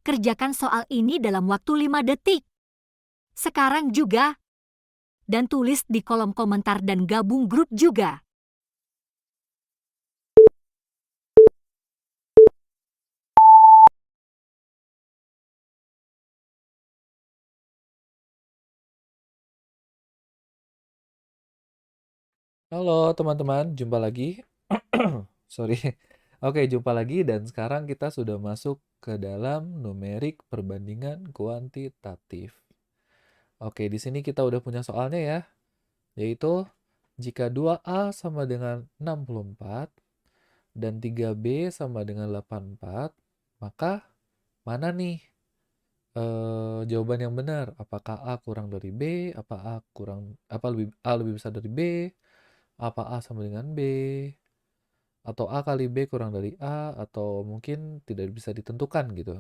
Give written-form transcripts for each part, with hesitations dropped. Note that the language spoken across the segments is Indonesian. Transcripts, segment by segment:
Kerjakan soal ini dalam waktu 5 detik. Sekarang juga. Dan tulis di kolom komentar dan gabung grup juga. Halo teman-teman, jumpa lagi. Sorry. Oke, jumpa lagi dan sekarang kita sudah masuk ke dalam numerik perbandingan kuantitatif. Oke, di sini kita udah punya soalnya ya, yaitu jika 2A sama dengan 64 dan 3B sama dengan 84, maka mana nih jawaban yang benar? Apakah A kurang dari B? A lebih besar dari B? Apa A sama dengan B? Atau A kali B kurang dari A, atau mungkin tidak bisa ditentukan gitu.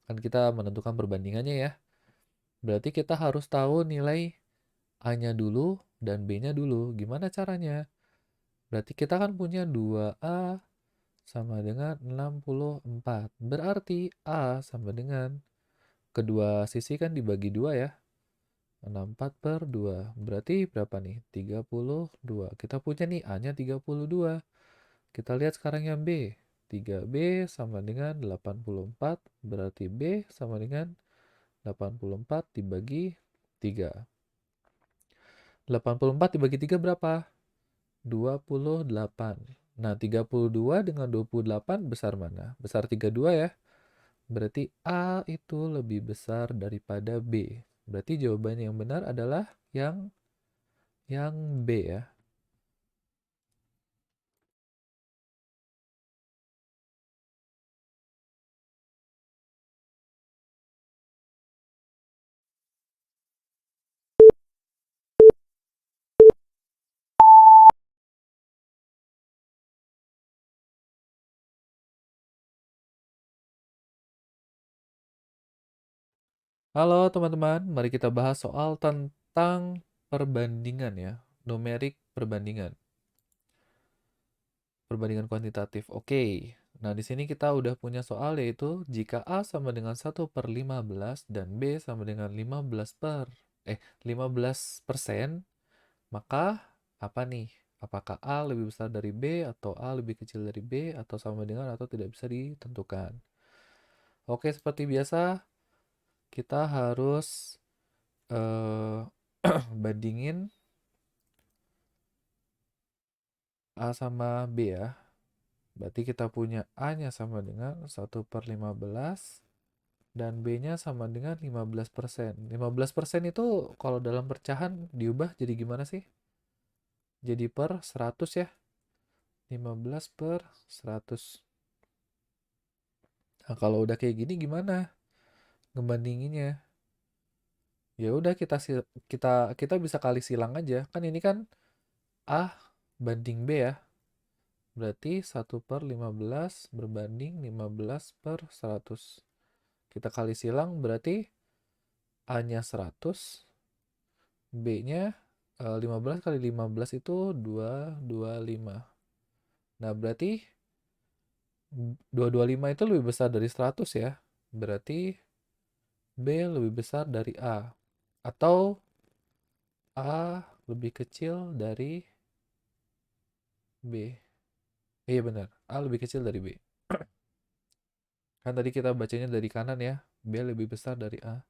Kan kita menentukan perbandingannya ya. Berarti kita harus tahu nilai A-nya dulu dan B-nya dulu. Gimana caranya? Berarti kita kan punya 2A sama dengan 64. Berarti A sama dengan kedua sisi kan dibagi 2 ya. 64/2. Berarti berapa nih? 32. Kita punya nih A-nya 32. Kita lihat sekarang yang B. 3B sama dengan 84, berarti B sama dengan 84 dibagi 3. 84 dibagi 3 berapa? 28. Nah, 32 dengan 28 besar mana? Besar 32 ya. Berarti A itu lebih besar daripada B. Berarti jawabannya yang benar adalah yang B ya. Halo teman-teman, mari kita bahas soal tentang perbandingan ya, numerik perbandingan. Perbandingan kuantitatif. Oke. Nah, di sini kita udah punya soal yaitu jika A sama dengan 1/15 dan B sama dengan 15%, maka apa nih? Apakah A lebih besar dari B atau A lebih kecil dari B atau sama dengan atau tidak bisa ditentukan. Oke, seperti biasa kita harus bandingin A sama B ya. Berarti kita punya A-nya sama dengan 1/15 dan B-nya sama dengan 15%. 15% itu kalau dalam pecahan diubah jadi gimana sih? Jadi per 100 ya. 15/100. Nah, kalau udah kayak gini gimana ngebandinginnya? Ya udah kita bisa kali silang aja. Kan ini kan A banding B ya. Berarti 1/15 berbanding 15/100. Kita kali silang berarti A-nya 100, B-nya 15 kali 15 itu 225. Nah, berarti 225 itu lebih besar dari 100 ya. Berarti B lebih besar dari A. Atau A lebih kecil dari B. Iya benar, A lebih kecil dari B. Kan tadi kita bacanya dari kanan ya. B lebih besar dari A.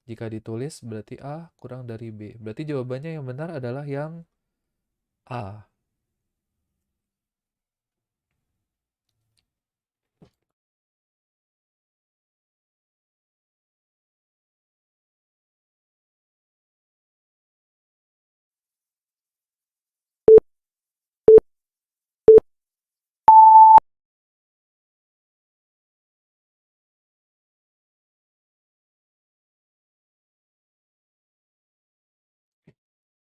Jika ditulis berarti A kurang dari B. Berarti jawabannya yang benar adalah yang A.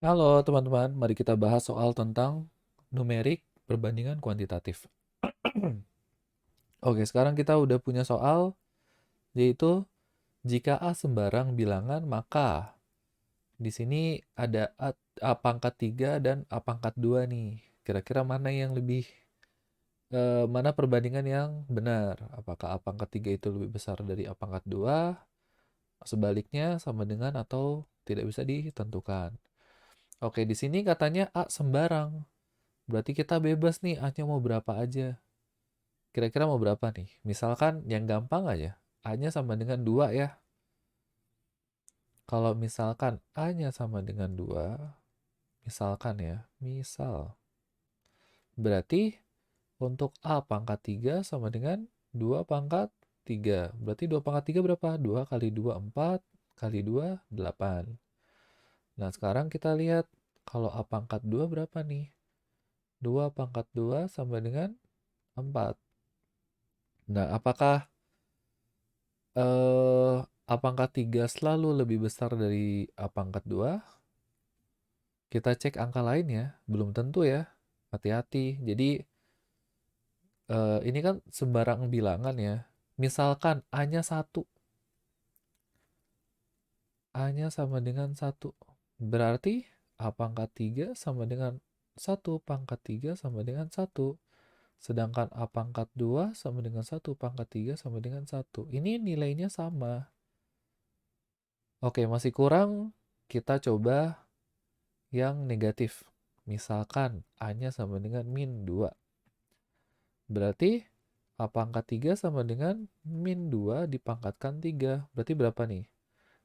Halo teman-teman, mari kita bahas soal tentang numerik perbandingan kuantitatif. Oke, sekarang kita udah punya soal, yaitu jika A sembarang bilangan, maka di sini ada A pangkat 3 dan A pangkat 2 nih. Kira-kira mana yang lebih mana perbandingan yang benar. Apakah A pangkat 3 itu lebih besar dari A pangkat 2, sebaliknya sama dengan atau tidak bisa ditentukan. Oke, di sini katanya A sembarang. Berarti kita bebas nih, A-nya mau berapa aja. Kira-kira mau berapa nih? Misalkan yang gampang aja, A-nya sama dengan 2 ya. Kalau misalkan A-nya sama dengan 2, misalkan ya, misal. Berarti untuk A pangkat 3 sama dengan 2 pangkat 3. Berarti 2 pangkat 3 berapa? 2 kali 2, 4. Kali 2, 8. Nah, sekarang kita lihat kalau A pangkat 2 berapa nih? 2 pangkat 2 sama dengan 4. Nah, apakah A pangkat 3 selalu lebih besar dari A pangkat 2? Kita cek angka lain ya. Belum tentu ya. Hati-hati. Jadi, ini kan sembarang bilangan ya. Misalkan A-nya 1. A-nya sama dengan 1. Berarti A pangkat 3 sama dengan 1 pangkat 3 sama dengan 1. Sedangkan A pangkat 2 sama dengan 1 pangkat 3 sama dengan 1. Ini nilainya sama. Oke, masih kurang. Kita coba yang negatif. Misalkan A-nya sama dengan min 2. Berarti A pangkat 3 sama dengan min 2 dipangkatkan 3. Berarti berapa nih?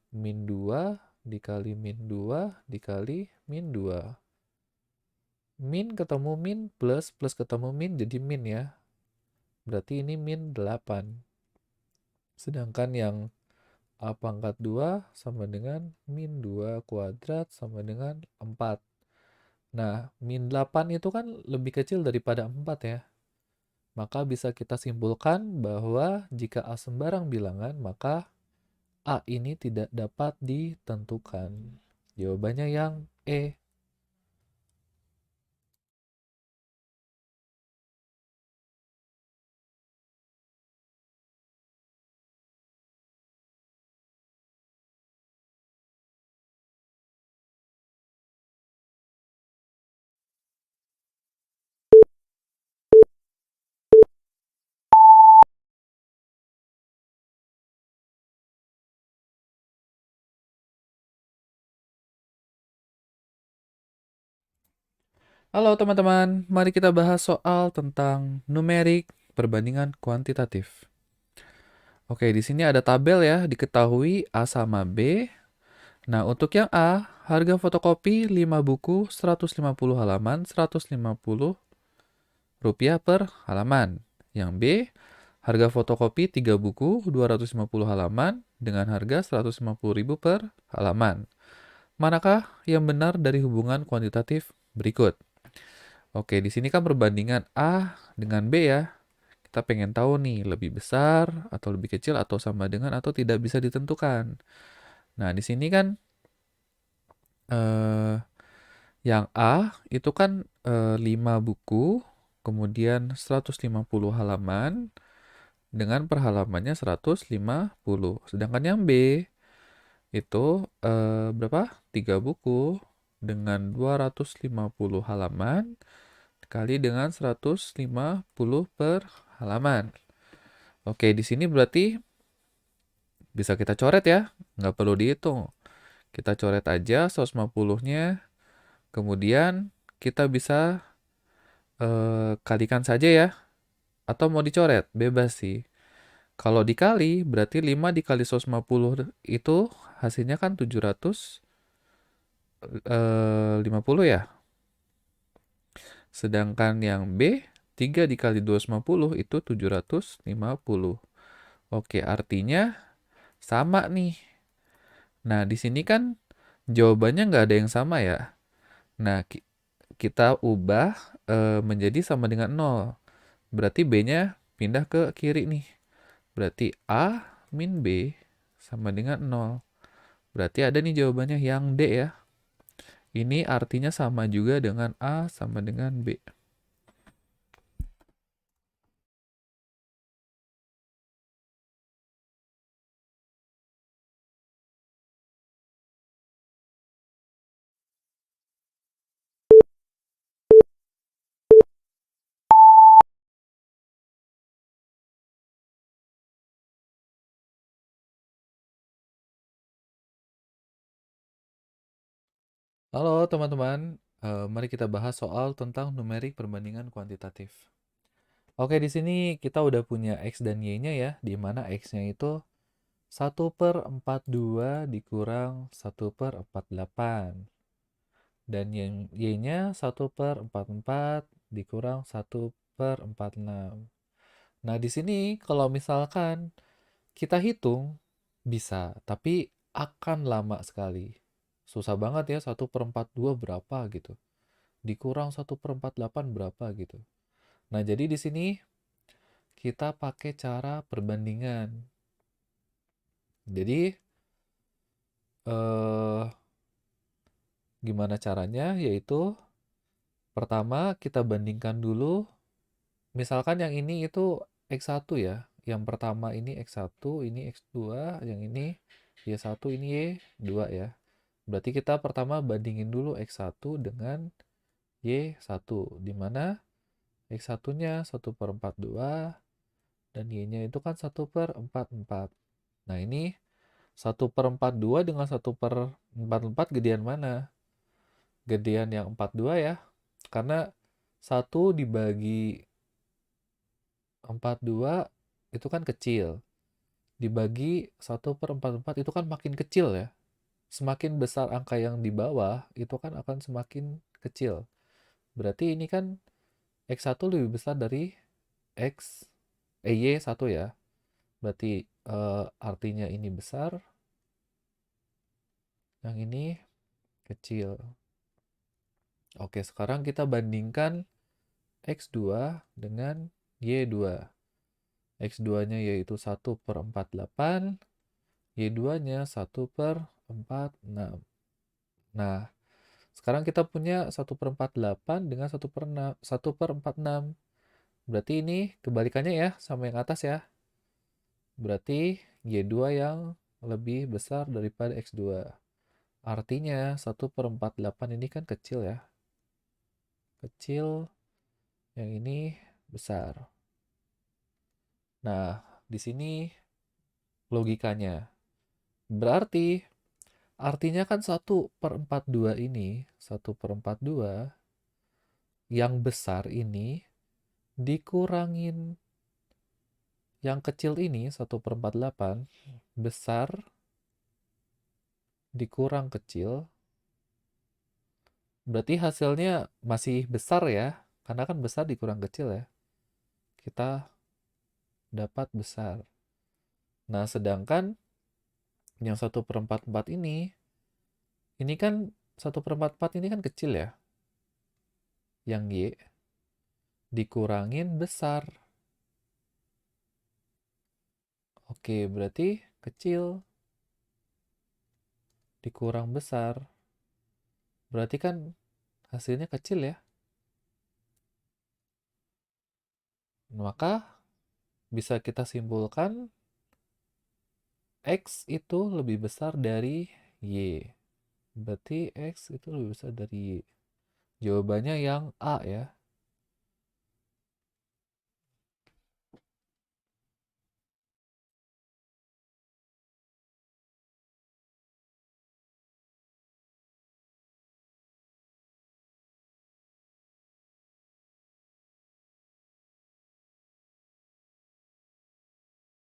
Min 2 dikali min 2 dikali min 2. Min ketemu min plus ketemu min jadi min ya. Berarti ini min 8. Sedangkan yang A pangkat 2 sama dengan min 2 kuadrat sama dengan 4. Nah, min 8 itu kan lebih kecil daripada 4 ya. Maka bisa kita simpulkan bahwa jika A sembarang bilangan, maka A ini tidak dapat ditentukan. Jawabannya yang E. Halo teman-teman, mari kita bahas soal tentang numerik perbandingan kuantitatif. Oke, di sini ada tabel ya, diketahui A sama B. Nah, untuk yang A, harga fotokopi 5 buku 150 halaman, Rp150 per halaman. Yang B, harga fotokopi 3 buku 250 halaman dengan harga Rp150.000 per halaman. Manakah yang benar dari hubungan kuantitatif berikut? Oke, di sini kan perbandingan A dengan B ya. Kita pengen tahu nih, lebih besar atau lebih kecil atau sama dengan atau tidak bisa ditentukan. Nah, di sini kan yang A itu kan 5 buku, kemudian 150 halaman dengan per halamannya 150. Sedangkan yang B itu berapa? 3 buku dengan 250 halaman kali dengan 150 per halaman. Oke, di sini berarti bisa kita coret ya, nggak perlu dihitung. Kita coret aja 150-nya, kemudian kita bisa kalikan saja ya, atau mau dicoret, bebas sih. Kalau dikali, berarti 5 dikali 150 itu hasilnya kan 750 ya. Sedangkan yang B, 3 dikali 250 itu 750. Oke, artinya sama nih. Nah, di sini kan jawabannya nggak ada yang sama ya. Nah, kita ubah menjadi sama dengan 0. Berarti B-nya pindah ke kiri nih. Berarti A min B sama dengan 0. Berarti ada nih jawabannya yang D ya. Ini artinya sama juga dengan A sama dengan B. Halo teman-teman, mari kita bahas soal tentang numerik perbandingan kuantitatif. Oke, di sini kita udah punya X dan Y-nya ya, di mana X-nya itu 1/42 dikurang 1/48. Dan Y-nya 1/44 dikurang 1/46. Nah, di sini kalau misalkan kita hitung, bisa, tapi akan lama sekali. Susah banget ya, 1/42 berapa gitu. Dikurang 1/48 berapa gitu. Nah, jadi di sini kita pakai cara perbandingan. Jadi, eh, gimana caranya? Yaitu, pertama kita bandingkan dulu, misalkan yang ini itu X1 ya. Yang pertama ini X1, ini X2, yang ini Y1, ini Y2 ya. Berarti kita pertama bandingin dulu X1 dengan Y1, di mana X1-nya 1/42 dan Y-nya itu kan 1/44. Nah, ini 1/42 dengan 1/44 gedean mana? Gedean yang 42 ya. Karena 1 dibagi 42 itu kan kecil. Dibagi 1/44 itu kan makin kecil ya. Semakin besar angka yang di bawah, itu kan akan semakin kecil. Berarti ini kan X1 lebih besar dari Y1 ya. Berarti artinya ini besar, yang ini kecil. Oke, sekarang kita bandingkan X2 dengan Y2. X2-nya yaitu 1/48, Y2-nya 1/46. Nah, sekarang kita punya 1/48 dengan 1/46. Berarti ini kebalikannya ya, sama yang atas ya. Berarti Y2 yang lebih besar daripada X2. Artinya 1/48 ini kan kecil ya. Kecil, yang ini besar. Nah, di sini logikanya. Berarti artinya kan 1/42 ini, 1/42 yang besar ini dikurangin yang kecil ini 1/48, besar dikurang kecil, berarti hasilnya masih besar ya, karena kan besar dikurang kecil ya. Kita dapat besar. Nah, sedangkan yang 1/44 ini kan 1/44 ini kan kecil ya. Yang Y dikurangin besar. Oke, berarti kecil dikurang besar. Berarti kan hasilnya kecil ya. Maka bisa kita simpulkan X itu lebih besar dari Y. Berarti X itu lebih besar dari Y. Jawabannya yang A ya.